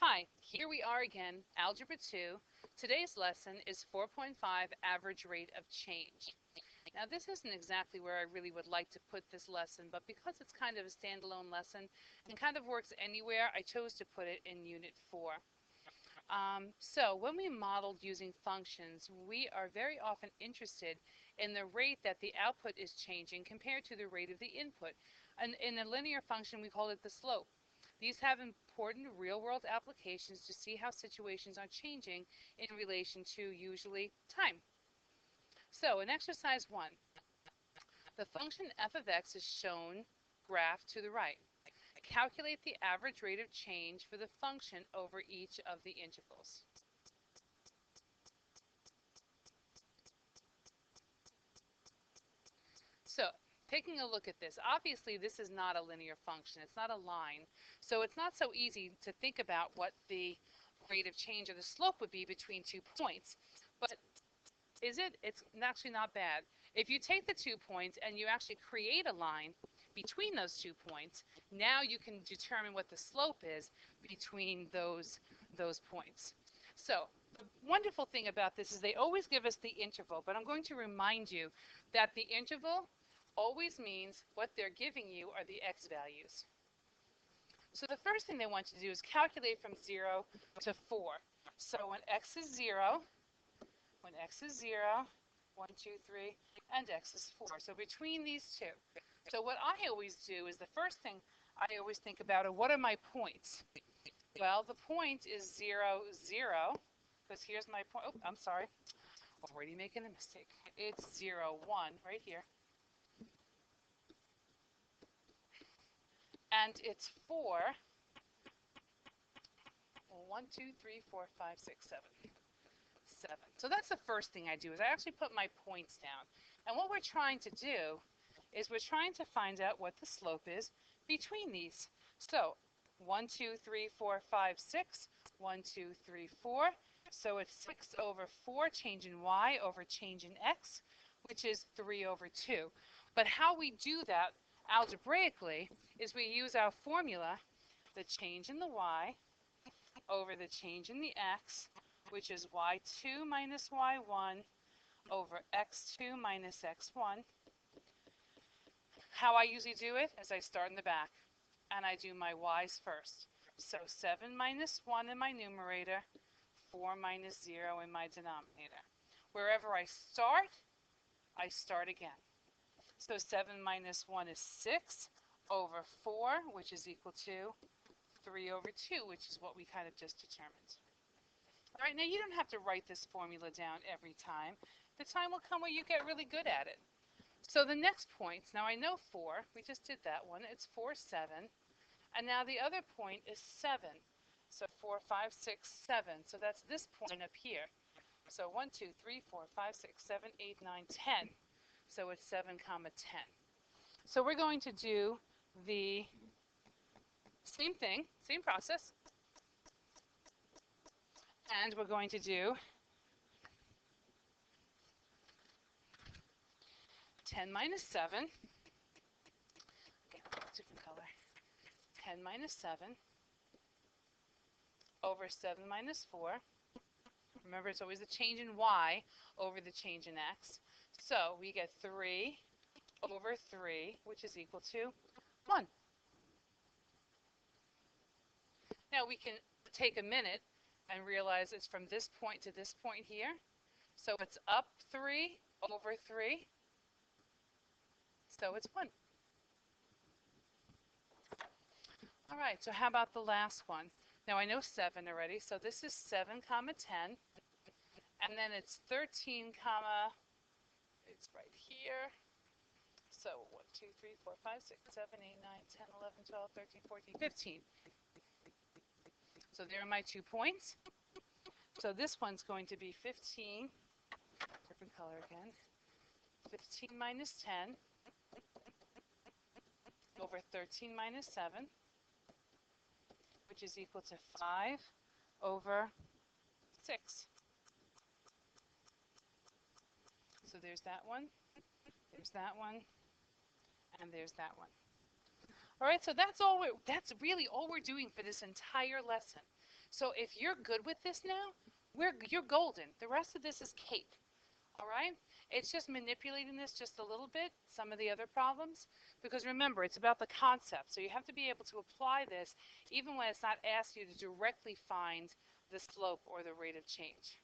Hi, here we are again, Algebra 2. Today's lesson is 4.5 average rate of change. Now this isn't exactly where I really would like to put this lesson, but because it's kind of a standalone lesson and kind of works anywhere, I chose to put it in Unit 4. So when we modeled using functions, we are very often interested in the rate that the output is changing compared to the rate of the input. And in a linear function, we call it the slope. These have important real-world applications to see how situations are changing in relation to usually time. So in exercise 1, the function f of x is shown graphed to the right. Calculate the average rate of change for the function over each of the intervals. So taking a look at this, obviously this is not a linear function. It's not a line. So it's not so easy to think about what the rate of change or the slope would be between 2 points. But is it? It's actually not bad. If you take the 2 points and you actually create a line between those 2 points, now you can determine what the slope is between those points. So the wonderful thing about this is they always give us the interval, but I'm going to remind you that the interval always means what they're giving you are the x values. So the first thing they want you to do is calculate from 0 to 4. So when x is 0, 1, 2, 3, and x is 4. So between these two. So what I always do is the first thing I always think about are what are my points? Well, the point is 0, 0, because here's my point. Oh, I'm sorry. Already making a mistake. It's 0, 1 right here. And it's 4, 1, 2, 3, 4, 5, 6, 7. 7. So that's the first thing I do is I actually put my points down. And what we're trying to do is we're trying to find out what the slope is between these. So 1, 2, 3, 4, 5, 6. 1, 2, 3, 4. So it's 6 over 4 change in y over change in x, which is 3 over 2. But how we do that algebraically is we use our formula, the change in the y over the change in the x, which is y2 minus y1 over x2 minus x1. How I usually do it is I start in the back and I do my y's first. So 7 minus 1 in my numerator, 4 minus 0 in my denominator. Wherever I start again. So 7 minus 1 is 6 over 4, which is equal to 3 over 2, which is what we kind of just determined. All right, now you don't have to write this formula down every time. The time will come where you get really good at it. So the next points, now I know 4, we just did that one, it's 4, 7, and now the other point is 7. So 4, 5, 6, 7, so that's this point up here. So 1, 2, 3, 4, 5, 6, 7, 8, 9, 10. So it's 7, 10. So we're going to do the same thing, same process, and we're going to do 10 minus 7, okay, different color, 10 minus 7 over 7 minus 4. Remember, it's always the change in y over the change in x. So we get 3 over 3, which is equal to 1. Now we can take a minute and realize it's from this point to this point here. So it's up 3 over 3. So it's 1. All right, so how about the last one? Now I know 7 already, so this is 7, 10. And then it's 13, it's right here. So 1, 2, 3, 4, 5, 6, 7, 8, 9, 10, 11, 12, 13, 14, 15. So there are my 2 points. So this one's going to be 15, different color again, 15 minus 10 over 13 minus 7, which is equal to 5 over 6. So there's that one, and there's that one. All right, so that's really all we're doing for this entire lesson. So if you're good with this now, you're golden. The rest of this is cake. All right? It's just manipulating this just a little bit, some of the other problems, because remember, it's about the concept. So you have to be able to apply this even when it's not asked you to directly find the slope or the rate of change.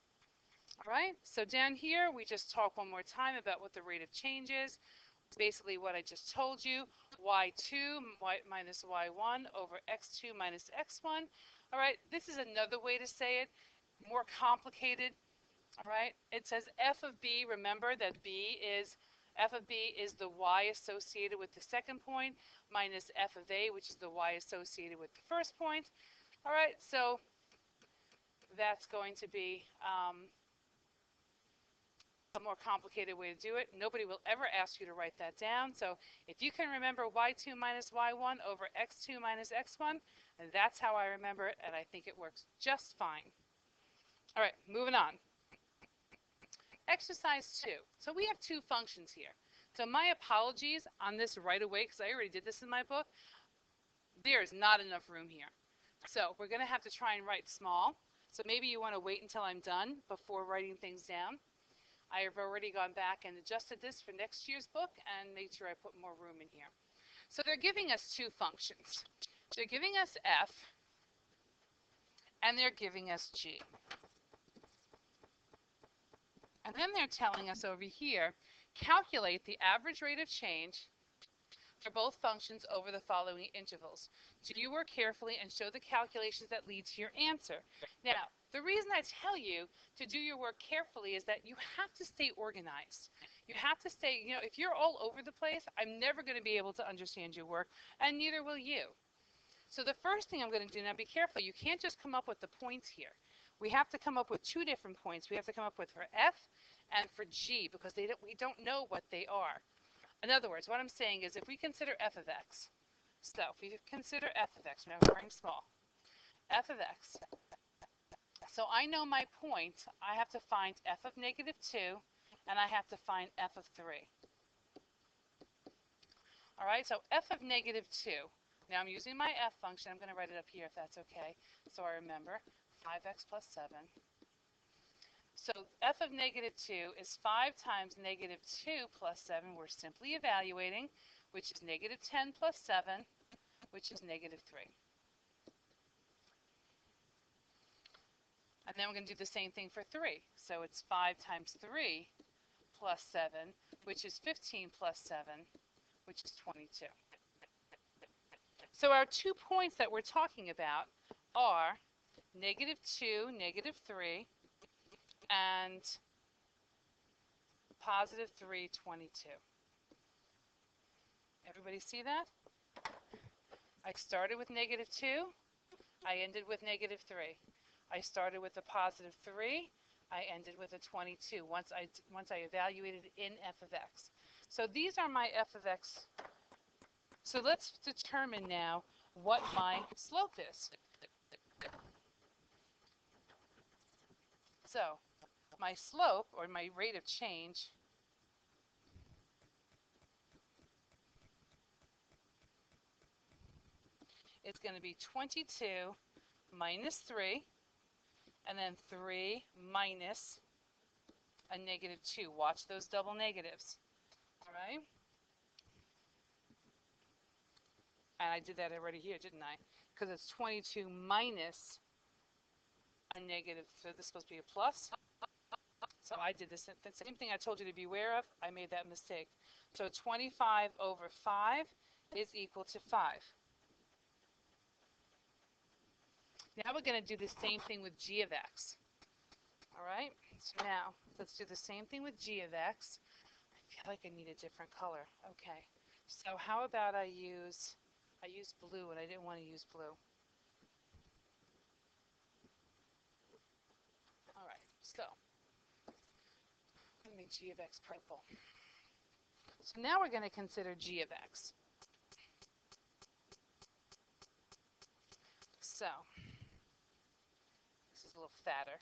All right? So down here, we just talk one more time about what the rate of change is. Basically what I just told you, y2 minus y1 over x2 minus x1. All right, this is another way to say it, more complicated. All right, it says f of b. Remember that f of b is the y associated with the second point minus f of a, which is the y associated with the first point. All right, so that's going to be a more complicated way to do it. Nobody will ever ask you to write that down. So if you can remember y2 minus y1 over x2 minus x1, that's how I remember it, and I think it works just fine. All right, moving on. Exercise 2. So we have two functions here. So my apologies on this right away because I already did this in my book. There's not enough room here. So we're going to have to try and write small. So maybe you want to wait until I'm done before writing things down. I have already gone back and adjusted this for next year's book and made sure I put more room in here. So they're giving us two functions. They're giving us f and they're giving us g. And then they're telling us over here, calculate the average rate of change for both functions over the following intervals. Do your work carefully and show the calculations that lead to your answer. Now, the reason I tell you to do your work carefully is that you have to stay organized. You have to stay, if you're all over the place, I'm never going to be able to understand your work, and neither will you. So the first thing I'm going to do, now be careful, you can't just come up with the points here. We have to come up with two different points. We have to come up with for f and for g because we don't know what they are. In other words, what I'm saying is if we consider f of x, so if we consider f of x, now we're writing small, f of x, so I know my point, I have to find f of negative 2, and I have to find f of 3. All right, so f of negative 2. Now I'm using my f function. I'm going to write it up here if that's okay, so I remember 5x plus 7. So f of negative 2 is 5 times negative 2 plus 7. We're simply evaluating, which is negative 10 plus 7, which is negative 3. And then we're going to do the same thing for 3. So it's 5 times 3 plus 7, which is 15 plus 7, which is 22. So our 2 points that we're talking about are negative 2, negative 3, and positive 3, 22. Everybody see that? I started with negative 2. I ended with negative 3. I started with a positive 3. I ended with a 22 once I evaluated in f of x. So these are my f of x. So let's determine now what my slope is. So my slope, or my rate of change, is going to be 22 minus 3, and then 3 minus a negative 2. Watch those double negatives. All right? And I did that already here, didn't I? Because it's 22 minus a negative, so this is supposed to be a plus. So I did this, the same thing I told you to beware of. I made that mistake. So 25 over 5 is equal to 5. Now we're going to do the same thing with g of x. All right, so now let's do the same thing with g of x. I feel like I need a different color. Okay, so how about I used blue and I didn't want to use blue. All right, so I'm going to make g of x purple. So now we're going to consider g of x. So this is a little fatter.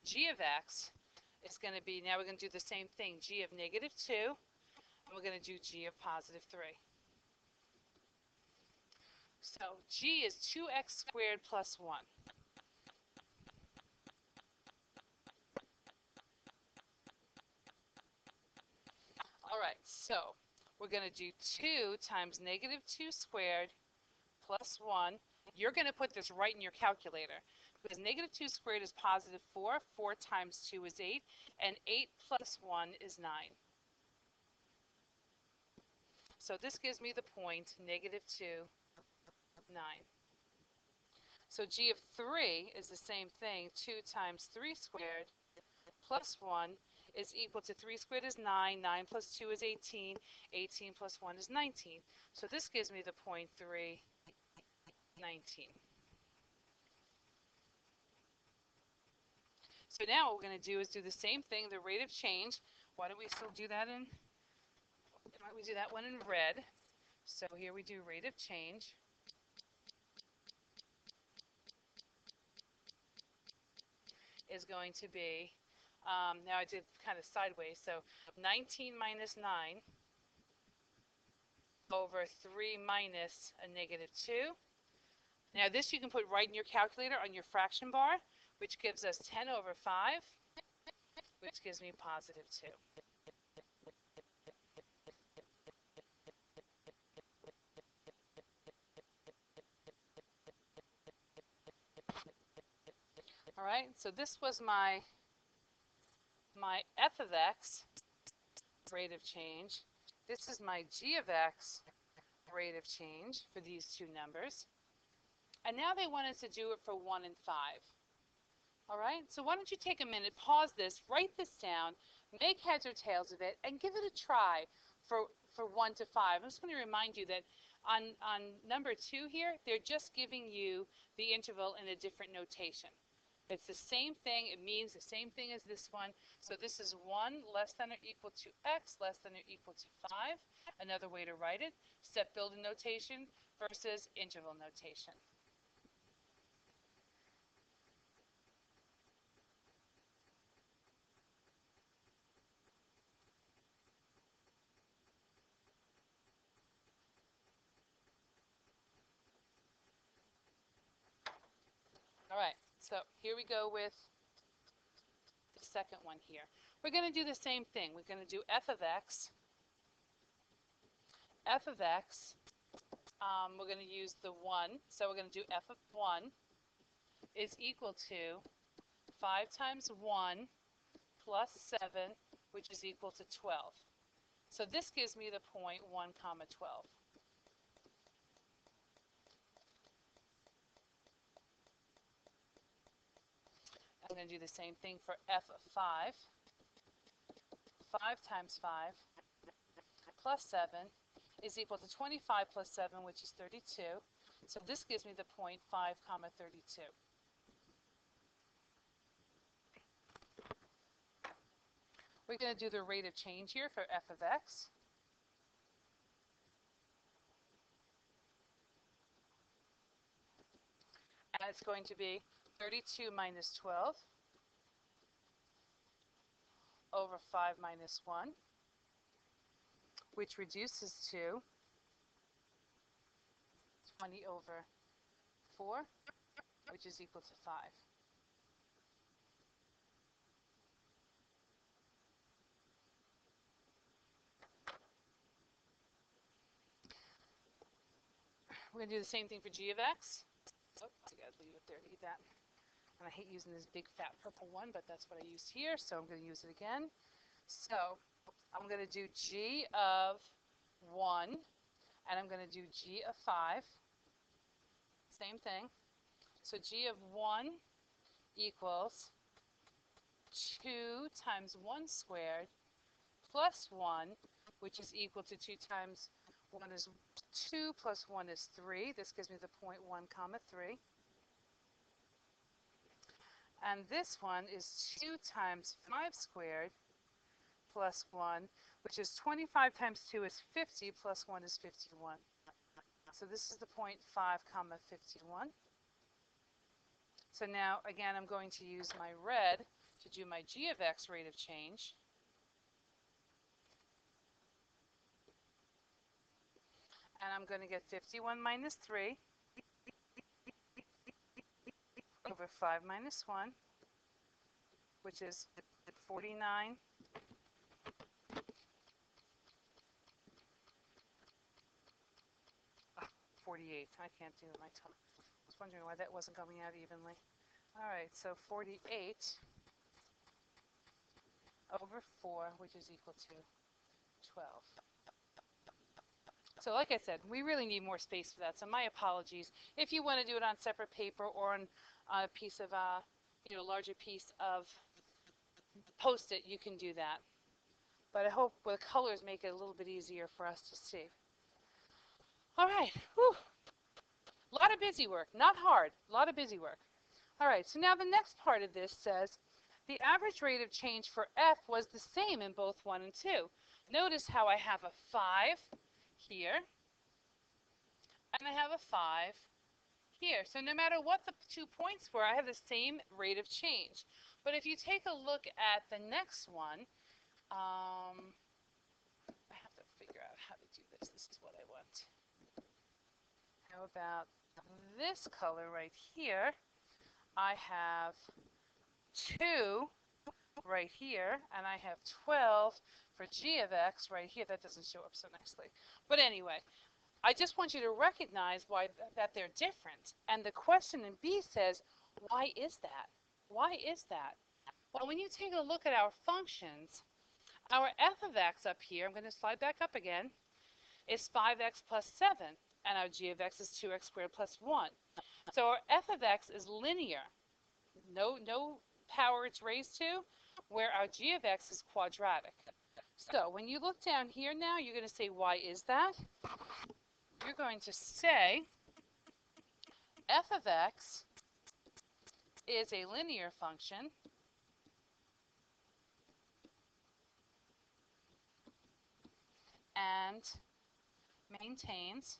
G of x is going to be, now we're going to do the same thing, g of negative 2, and we're going to do g of positive 3. So g is 2x squared plus 1. All right, so we're going to do 2 times negative 2 squared plus 1. You're going to put this right in your calculator because negative 2 squared is positive 4. 4 times 2 is 8, and 8 plus 1 is 9. So this gives me the point negative 2, 9. So g of 3 is the same thing. 2 times 3 squared plus 1 is equal to 3 squared is 9. 9 plus 2 is 18. 18 plus 1 is 19. So this gives me the point 3, 19. So now what we're going to do is do the same thing, the rate of change. Why don't we still do that in, why don't we do that one in red? So here we do rate of change. Is going to be, now I did kind of sideways, so 19 minus 9 over 3 minus a negative 2. Now this you can put right in your calculator on your fraction bar, which gives us 10 over 5, which gives me positive 2. All right, so this was my f of x rate of change. This is my g of x rate of change for these two numbers. And now they want us to do it for 1 and 5. All right, so why don't you take a minute, pause this, write this down, make heads or tails of it, and give it a try for 1 to 5. I'm just going to remind you that on number 2 here, they're just giving you the interval in a different notation. It's the same thing. It means the same thing as this one. So this is 1 less than or equal to x less than or equal to 5. Another way to write it, step building notation versus interval notation. All right, so here we go with the second one here. We're going to do the same thing. We're going to do f of x. F of x, we're going to use the 1. So we're going to do f of 1 is equal to 5 times 1 plus 7, which is equal to 12. So this gives me the point 1 comma 12. I'm going to do the same thing for f of 5. 5 times 5 plus 7 is equal to 25 plus 7, which is 32. So this gives me the point 5 comma 32. We're going to do the rate of change here for f of x. And it's going to be 32 minus 12 over 5 minus 1, which reduces to 20 over 4, which is equal to 5. We're going to do the same thing for g of x. Oh, I got to leave it there to eat that. And I hate using this big fat purple one, but that's what I used here, so I'm going to use it again. So I'm going to do g of 1, and I'm going to do g of 5. Same thing. So g of 1 equals 2 times 1 squared plus 1, which is equal to 2 times 1 is 2 plus 1 is 3. This gives me the point 1 comma 3. And this one is 2 times 5 squared plus 1, which is 25 times 2 is 50 plus 1 is 51. So this is the point 5 comma 51. So now, again, I'm going to use my red to do my g of x rate of change. And I'm going to get 51 minus 3 over 5 minus 1, which is 49 48. I can't do my tongue. I was wondering why that wasn't coming out evenly. All right, so 48 over 4, which is equal to 12. So like I said, we really need more space for that. So my apologies. If you want to do it on separate paper or on a piece of, larger piece of Post-it, you can do that. But I hope the colors make it a little bit easier for us to see. All right. Whew. A lot of busy work. Not hard. A lot of busy work. All right. So now the next part of this says the average rate of change for F was the same in both 1 and 2. Notice how I have a 5 here, and I have a 5 here. So no matter what the 2 points were, I have the same rate of change. But if you take a look at the next one, I have to figure out how to do this. This is what I want. How about this color right here? I have 2 right here, and I have 12 for g of x right here. That doesn't show up so nicely. But anyway, I just want you to recognize why that they're different. And the question in B says, why is that? Why is that? Well, when you take a look at our functions, our f of x up here, I'm going to slide back up again, is 5x plus 7, and our g of x is 2x squared plus 1. So our f of x is linear. No power it's raised to, where our g of x is quadratic. So when you look down here now, you're going to say, why is that? You're going to say f of x is a linear function and maintains,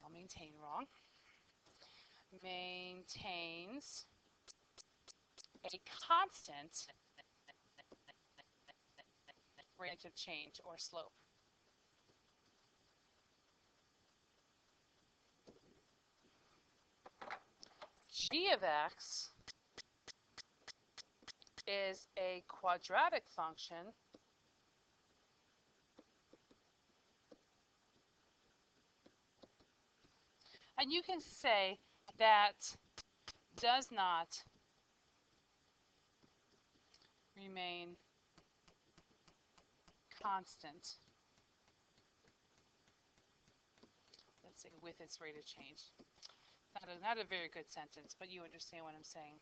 I'll maintain wrong, maintains a constant rate of change or slope. G of x is a quadratic function and you can say that does not remain constant, let's say, with its rate of change. Not a very good sentence, but you understand what I'm saying.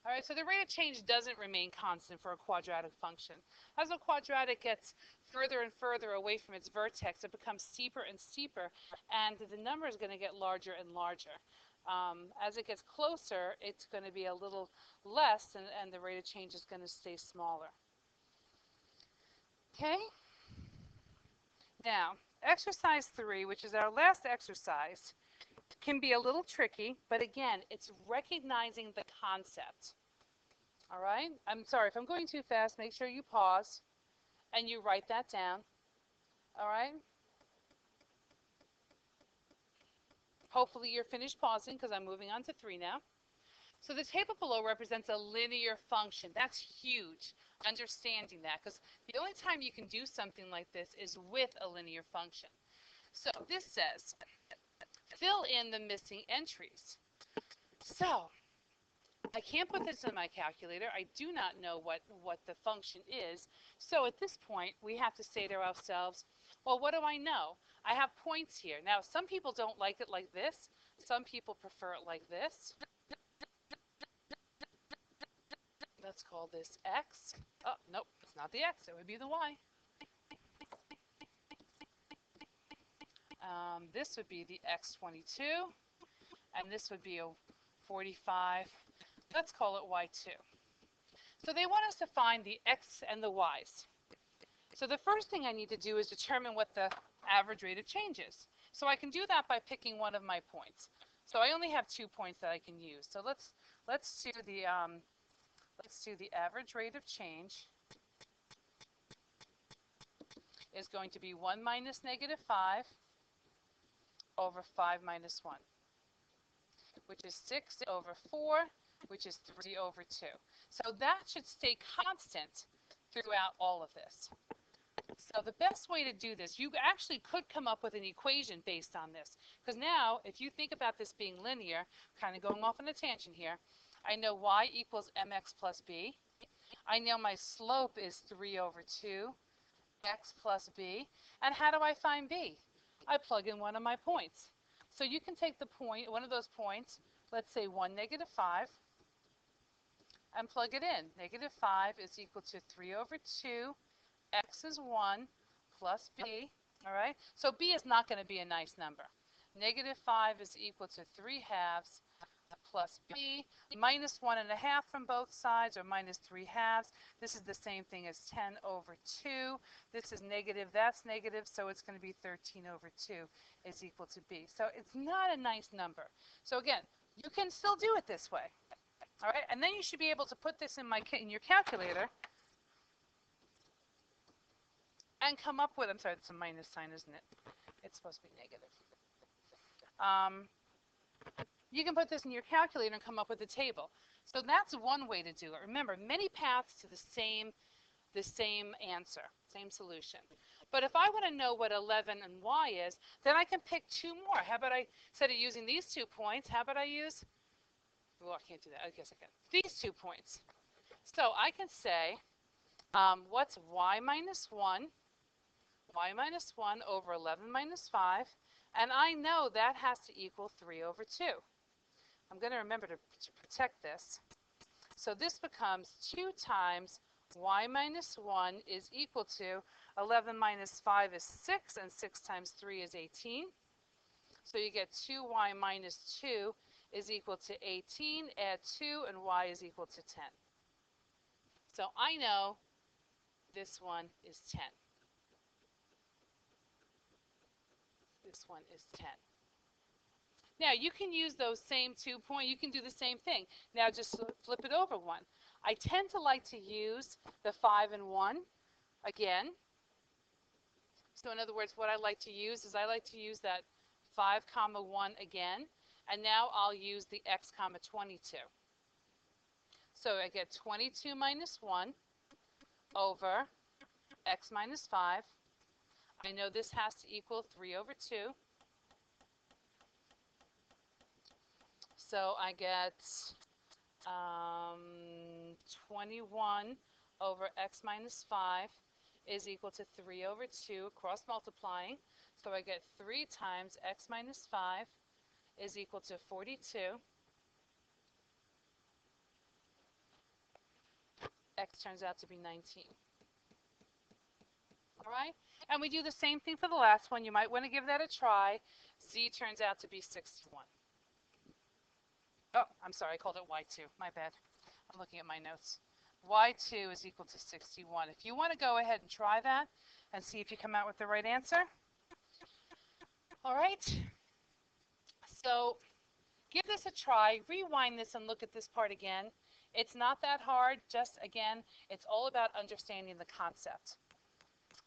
All right, so the rate of change doesn't remain constant for a quadratic function. As a quadratic gets further and further away from its vertex, it becomes steeper and steeper, and the number is going to get larger and larger. As it gets closer, it's going to be a little less, and the rate of change is going to stay smaller. Okay? Now, exercise 3, which is our last exercise, can be a little tricky, but again, it's recognizing the concept. All right? I'm sorry, if I'm going too fast, make sure you pause and you write that down. All right? Hopefully you're finished pausing because I'm moving on to 3 now. So the table below represents a linear function. That's huge, understanding that, because the only time you can do something like this is with a linear function. So this says, fill in the missing entries. So I can't put this in my calculator. I do not know what the function is. So at this point, we have to say to ourselves, well, what do I know? I have points here. Now, some people don't like it like this. Some people prefer it like this. Let's call this x. Oh, nope, it's not the x. It would be the y. This would be the x22, and this would be a 45. Let's call it y2. So they want us to find the x and the y's. So the first thing I need to do is determine what the average rate of change is. So I can do that by picking one of my points. So I only have 2 points that I can use. So let's do the average rate of change is going to be 1 minus negative 5 over 5 minus 1, which is 6 over 4, which is 3 over 2. So that should stay constant throughout all of this. So the best way to do this, you actually could come up with an equation based on this. Because now, if you think about this being linear, kind of going off on a tangent here, I know y equals mx plus b. I know my slope is 3 over 2 x plus b. And how do I find b? I plug in one of my points. So you can take the point, one of those points, let's say 1, negative 5, and plug it in. Negative 5 is equal to 3 over 2, x is 1, plus b. All right? So b is not going to be a nice number. Negative 5 is equal to 3 halves plus b, minus 1 1/2 from both sides, or minus 3 halves. This is the same thing as 10 over 2. This is negative, that's negative, so it's going to be 13 over 2 is equal to b. So it's not a nice number. So again, you can still do it this way. All right, and then you should be able to put this in your calculator and come up with, I'm sorry, it's a minus sign, isn't it? It's supposed to be negative. You can put this in your calculator and come up with a table. So that's one way to do it. Remember, many paths to the same answer, same solution. But if I want to know what 11 and y is, then I can pick two more. How about instead of using these 2 points, how about I use, well, I can't do that. I guess I can. These 2 points. So I can say, what's y minus 1? Y minus 1 over 11 minus 5. And I know that has to equal 3 over 2. I'm going to remember to protect this. So this becomes 2 times y minus 1 is equal to 11 minus 5 is 6, and 6 times 3 is 18. So you get 2y minus 2 is equal to 18. Add 2, and y is equal to 10. So I know this one is 10. This one is 10. Now, you can use those same 2 points. You can do the same thing. Now, just flip it over one. I tend to like to use the 5 and 1 again. So in other words, what I like to use is I like to use that 5 comma 1 again. And now I'll use the x comma 22. So I get 22 minus 1 over x minus 5. I know this has to equal 3 over 2. So I get 21 over x minus 5 is equal to 3 over 2, cross multiplying. So I get 3 times x minus 5 is equal to 42. X turns out to be 19. All right? And we do the same thing for the last one. You might want to give that a try. Z turns out to be 61. Oh, I'm sorry, I called it Y2. My bad. I'm looking at my notes. Y2 is equal to 61. If you want to go ahead and try that and see if you come out with the right answer. All right. So give this a try. Rewind this and look at this part again. It's not that hard. Just, again, it's all about understanding the concept.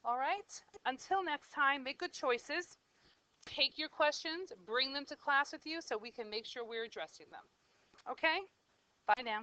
All right. Until next time, make good choices. Take your questions, bring them to class with you so we can make sure we're addressing them. Okay? Bye now.